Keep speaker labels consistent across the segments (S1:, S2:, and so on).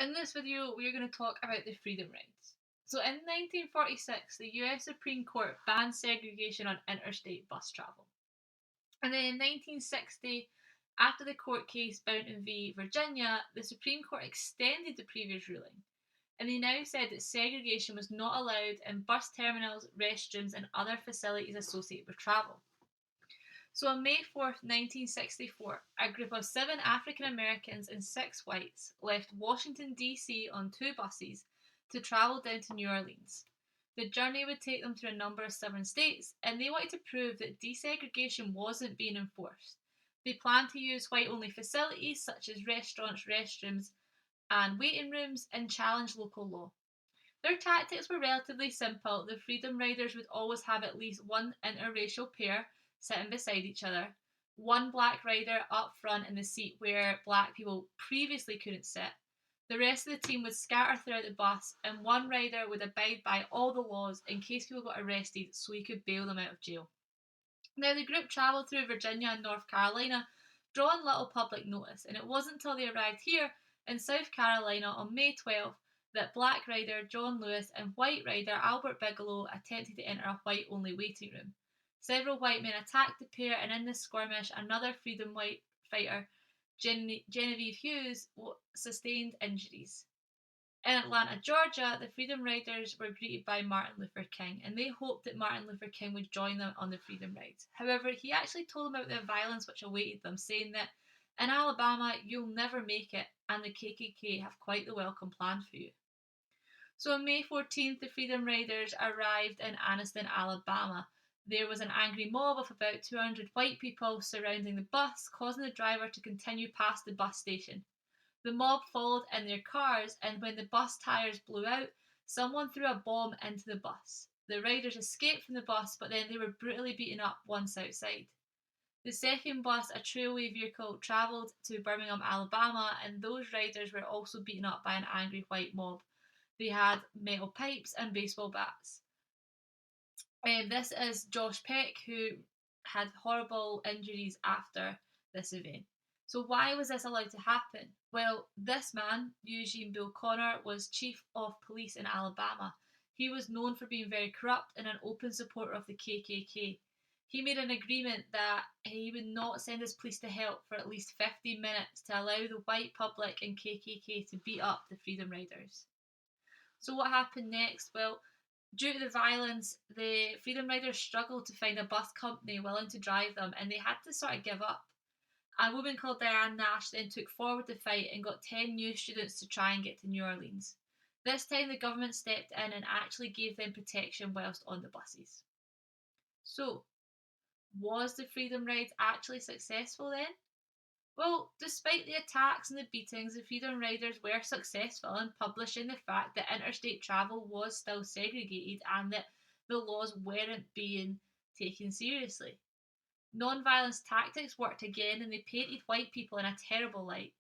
S1: In this video, we are going to talk about the Freedom Rides. So, in 1946, the US Supreme Court banned segregation on interstate bus travel. And then in 1960, after the court case Bounton v. Virginia, the Supreme Court extended the previous ruling. And they now said that segregation was not allowed in bus terminals, restrooms, and other facilities associated with travel. So on May 4th, 1964, a group of 7 African Americans and 6 whites left Washington, D.C. on 2 buses to travel down to New Orleans. The journey would take them through a number of southern states, and they wanted to prove that desegregation wasn't being enforced. They planned to use white only facilities such as restaurants, restrooms, and waiting rooms and challenge local law. Their tactics were relatively simple. The Freedom Riders would always have at least one interracial pair sitting beside each other, one black rider up front in the seat where black people previously couldn't sit. The rest of the team would scatter throughout the bus, and one rider would abide by all the laws in case people got arrested so he could bail them out of jail. Now, the group travelled through Virginia and North Carolina, drawing little public notice, and it wasn't until they arrived here in South Carolina on May 12th that black rider John Lewis and white rider Albert Bigelow attempted to enter a white only waiting room. Several white men attacked the pair, and in this skirmish, another Freedom White fighter, Genevieve Hughes, sustained injuries. In Atlanta, Georgia, the Freedom Riders were greeted by Martin Luther King, and they hoped that Martin Luther King would join them on the Freedom Rides. However, he actually told them about the violence which awaited them, saying that in Alabama you'll never make it, and the KKK have quite the welcome planned for you. So on May 14th, the Freedom Riders arrived in Anniston, Alabama. There was an angry mob of about 200 white people surrounding the bus, causing the driver to continue past the bus station. The mob followed in their cars, and when the bus tyres blew out, someone threw a bomb into the bus. The riders escaped from the bus, but then they were brutally beaten up once outside. The second bus, a trailway vehicle, travelled to Birmingham, Alabama, and those riders were also beaten up by an angry white mob. They had metal pipes and baseball bats. This is Josh Peck, who had horrible injuries after this event. So why was this allowed to happen? Well, this man, Eugene Bull Connor, was chief of police in Alabama. He was known for being very corrupt and an open supporter of the KKK. He made an agreement that he would not send his police to help for at least 15 minutes to allow the white public and KKK to beat up the Freedom Riders. So what happened next? Well, due to the violence, the Freedom Riders struggled to find a bus company willing to drive them, and they had to sort of give up. A woman called Diane Nash then took forward the fight and got 10 new students to try and get to New Orleans. This time the government stepped in and actually gave them protection whilst on the buses. So, was the Freedom Ride actually successful then? Well, despite the attacks and the beatings, the Freedom Riders were successful in publishing the fact that interstate travel was still segregated and that the laws weren't being taken seriously. Non-violence tactics worked again, and they painted white people in a terrible light.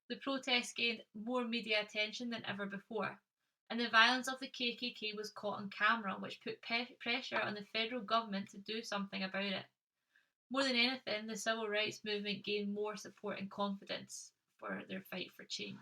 S1: The protests gained more media attention than ever before, and the violence of the KKK was caught on camera, which put pressure on the federal government to do something about it. More than anything, the civil rights movement gained more support and confidence for their fight for change.